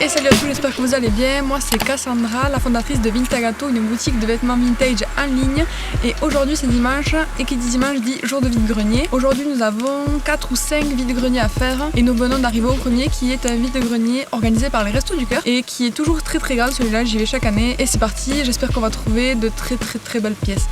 Et salut à tous, j'espère que vous allez bien. Moi c'est Cassandra, la fondatrice de Vintagato, une boutique de vêtements vintage en ligne. Et aujourd'hui c'est dimanche, et qui dit dimanche dit jour de vide-grenier. Aujourd'hui nous avons 4 ou 5 vide-greniers à faire et nous venons d'arriver au premier qui est un vide-grenier organisé par les Restos du Cœur et qui est toujours très grand. Celui-là j'y vais chaque année et c'est parti, j'espère qu'on va trouver de très belles pièces.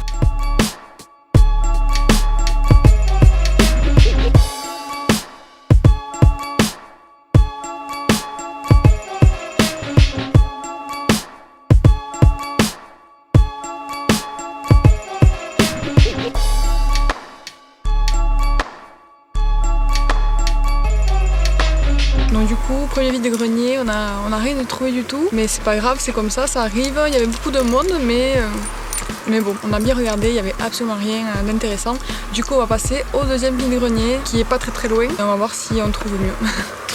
Donc du coup, premier vide-grenier, on a rien trouvé du tout, mais c'est pas grave, c'est comme ça arrive. Il y avait beaucoup de monde, mais bon, on a bien regardé, il y avait absolument rien d'intéressant. Du coup, on va passer au deuxième vide-grenier, qui est pas très loin, et on va voir si on trouve mieux.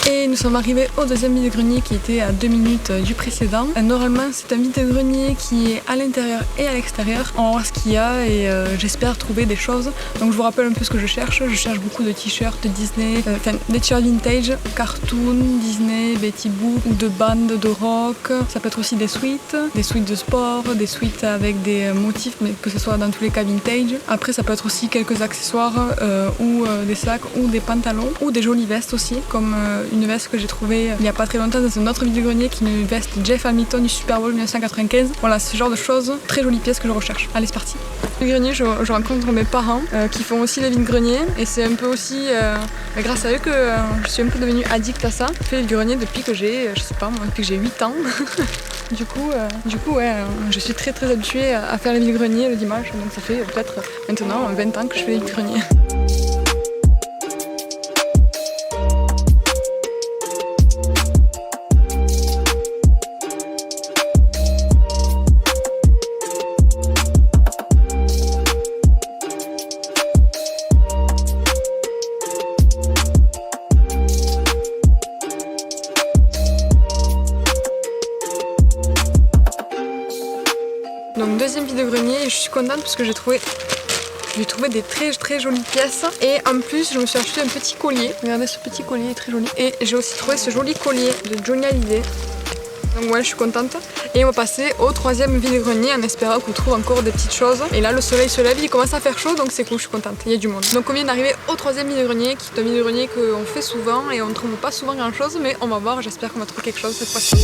Et nous sommes arrivés au deuxième vide-grenier qui était à 2 minutes du précédent. Normalement, c'est un vide-grenier qui est à l'intérieur et à l'extérieur. On va voir ce qu'il y a et j'espère trouver des choses. Donc je vous rappelle un peu ce que je cherche. Je cherche beaucoup de t-shirts Disney, des t-shirts vintage, cartoon, Disney, Betty Boop ou de bandes de rock. Ça peut être aussi des suites de sport, des suites avec des motifs, mais que ce soit dans tous les cas vintage. Après, ça peut être aussi quelques accessoires ou des sacs ou des pantalons ou des jolies vestes aussi, comme une veste que j'ai trouvée il n'y a pas très longtemps dans un autre vide-grenier qui est une veste Jeff Hamilton du Super Bowl 1995. Voilà, ce genre de choses, très jolies pièces que je recherche. Allez, c'est parti. Vide-grenier, je rencontre mes parents qui font aussi les vide-greniers et c'est un peu aussi grâce à eux que je suis un peu devenue addict à ça. Je fais les vide-greniers depuis que j'ai, je sais pas moi, depuis que j'ai 8 ans. Du coup, ouais, je suis très habituée à faire les vide-greniers le dimanche, donc ça fait peut-être maintenant 20 ans que je fais les vide-greniers. Donc deuxième vide-grenier, je suis contente parce que j'ai trouvé des très jolies pièces et en plus je me suis acheté un petit collier. Regardez, ce petit collier est très joli et j'ai aussi trouvé ce joli collier de Johnny Hallyday. Donc ouais, je suis contente et on va passer au troisième vide-grenier en espérant qu'on trouve encore des petites choses. Et là le soleil se lève, il commence à faire chaud donc c'est cool, je suis contente, il y a du monde. Donc on vient d'arriver au troisième vide-grenier qui est un vide-grenier qu'on fait souvent et on ne trouve pas souvent grand chose, mais on va voir, j'espère qu'on va trouver quelque chose cette fois-ci.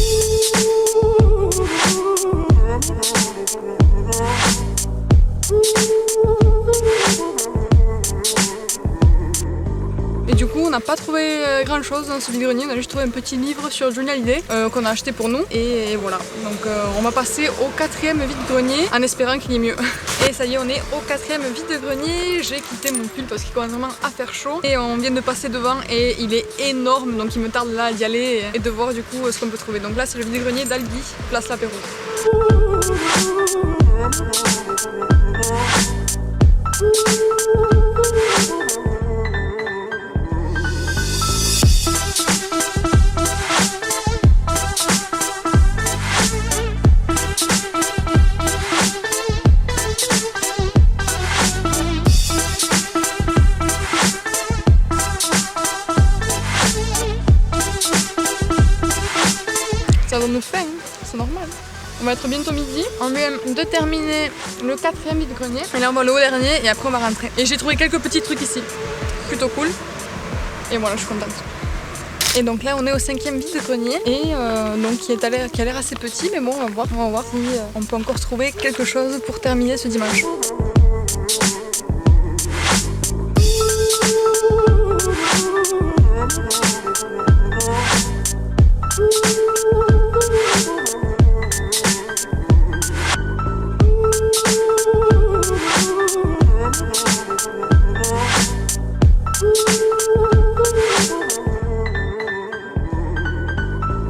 Et du coup on n'a pas trouvé grand chose dans ce vide-grenier, on a juste trouvé un petit livre sur Johnny Hallyday qu'on a acheté pour nous et voilà. Donc on va passer au quatrième vide-grenier en espérant qu'il y ait mieux. Et ça y est, on est au quatrième vide-grenier. J'ai quitté mon pull parce qu'il commence vraiment à faire chaud et on vient de passer devant et il est énorme, donc il me tarde là d'y aller et de voir du coup ce qu'on peut trouver. Donc là c'est le vide-grenier d'Aldi, place l'apéro. Ça donne faim, c'est normal. On va être bientôt midi. On vient de terminer le quatrième vide-grenier. Et là on va aller au dernier et après on va rentrer. Et j'ai trouvé quelques petits trucs ici. Plutôt cool. Et voilà, je suis contente. Et donc là on est au cinquième vide-grenier et donc qui a l'air assez petit, mais bon on va voir si on peut encore trouver quelque chose pour terminer ce dimanche.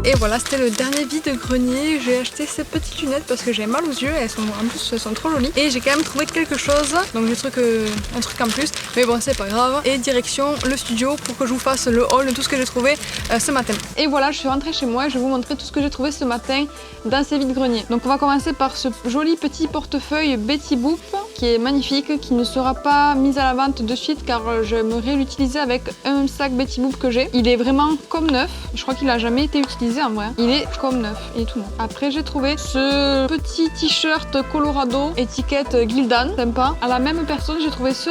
Et voilà, c'était le dernier vide-grenier. J'ai acheté ces petites lunettes parce que j'ai mal aux yeux. En plus, elles sont trop jolies. Et j'ai quand même trouvé quelque chose. Donc j'ai trouvé un truc en plus. Mais bon, c'est pas grave. Et direction le studio pour que je vous fasse le haul de tout ce que j'ai trouvé ce matin. Et voilà, je suis rentrée chez moi et je vais vous montrer tout ce que j'ai trouvé ce matin dans ces vide-greniers. Donc on va commencer par ce joli petit portefeuille Betty Boop qui est magnifique, qui ne sera pas mis à la vente de suite car j'aimerais l'utiliser avec un sac Betty Boop que j'ai. Il est vraiment comme neuf. Je crois qu'il n'a jamais été utilisé en vrai. Il est comme neuf, il est tout neuf. Après j'ai trouvé ce petit t-shirt Colorado, étiquette Gildan, sympa. À la même personne j'ai trouvé ce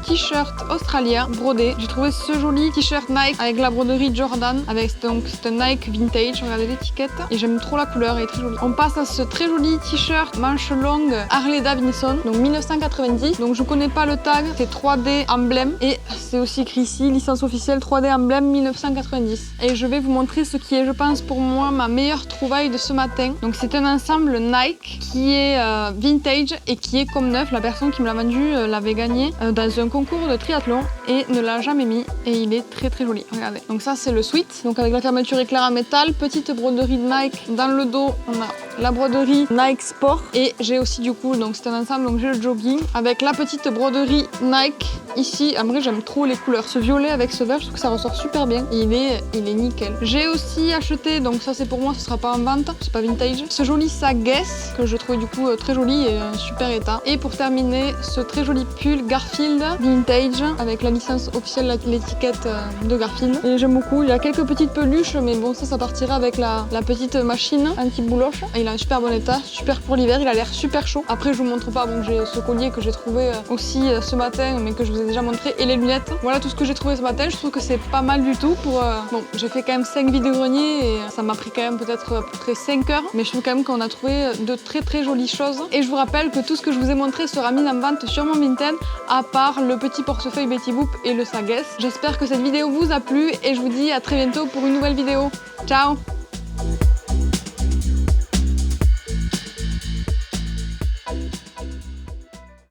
t-shirt australien brodé. J'ai trouvé ce joli t-shirt Nike avec la broderie Jordan, avec donc c'est un Nike vintage, regardez l'étiquette. Et j'aime trop la couleur, elle est très jolie. On passe à ce très joli t-shirt manche longue Harley Davidson, donc 1990. Donc je connais pas le tag, c'est 3D emblème et c'est aussi écrit ici licence officielle 3D emblème 1990. Et je vais vous montrer ce qui est, je pense, pour moi ma meilleure trouvaille de ce matin. Donc c'est un ensemble Nike qui est vintage et qui est comme neuf. La personne qui me l'a vendu l'avait gagné dans un concours de triathlon et ne l'a jamais mis, et il est très très joli. Regardez. Donc ça c'est le suite, donc avec la fermeture éclair en métal, petite broderie de Nike. Dans le dos on a la broderie Nike Sport et j'ai aussi du coup, donc c'est un ensemble, donc j'ai le jogging avec la petite broderie Nike ici. En vrai j'aime trop les couleurs, ce violet avec ce vert, je trouve que ça ressort super bien. Il est nickel. J'ai aussi acheté, donc ça c'est pour moi, ce sera pas en vente, c'est pas vintage, ce joli sac Guess que je trouvais du coup très joli et en super état. Et pour terminer, ce très joli pull Garfield vintage avec la licence officielle, l'étiquette de Garfield. Et j'aime beaucoup. Il y a quelques petites peluches, mais bon ça partira avec la petite machine anti-bouloche. Et il est en super bon état, super pour l'hiver, il a l'air super chaud. Après je vous montre pas, bon j'ai ce collier que j'ai trouvé aussi ce matin, mais que je vous ai déjà montré, et les lunettes. Voilà tout ce que j'ai trouvé ce matin. Je trouve que c'est pas mal du tout pour... Bon, j'ai fait quand même 5 vidéos-greniers et ça m'a pris quand même peut-être à peu près 5 heures, mais je trouve quand même qu'on a trouvé de très très jolies choses. Et je vous rappelle que tout ce que je vous ai montré sera mis en vente sur mon Vinted, à part le petit portefeuille Betty Boop et le sac Guess. J'espère que cette vidéo vous a plu et je vous dis à très bientôt pour une nouvelle vidéo. Ciao!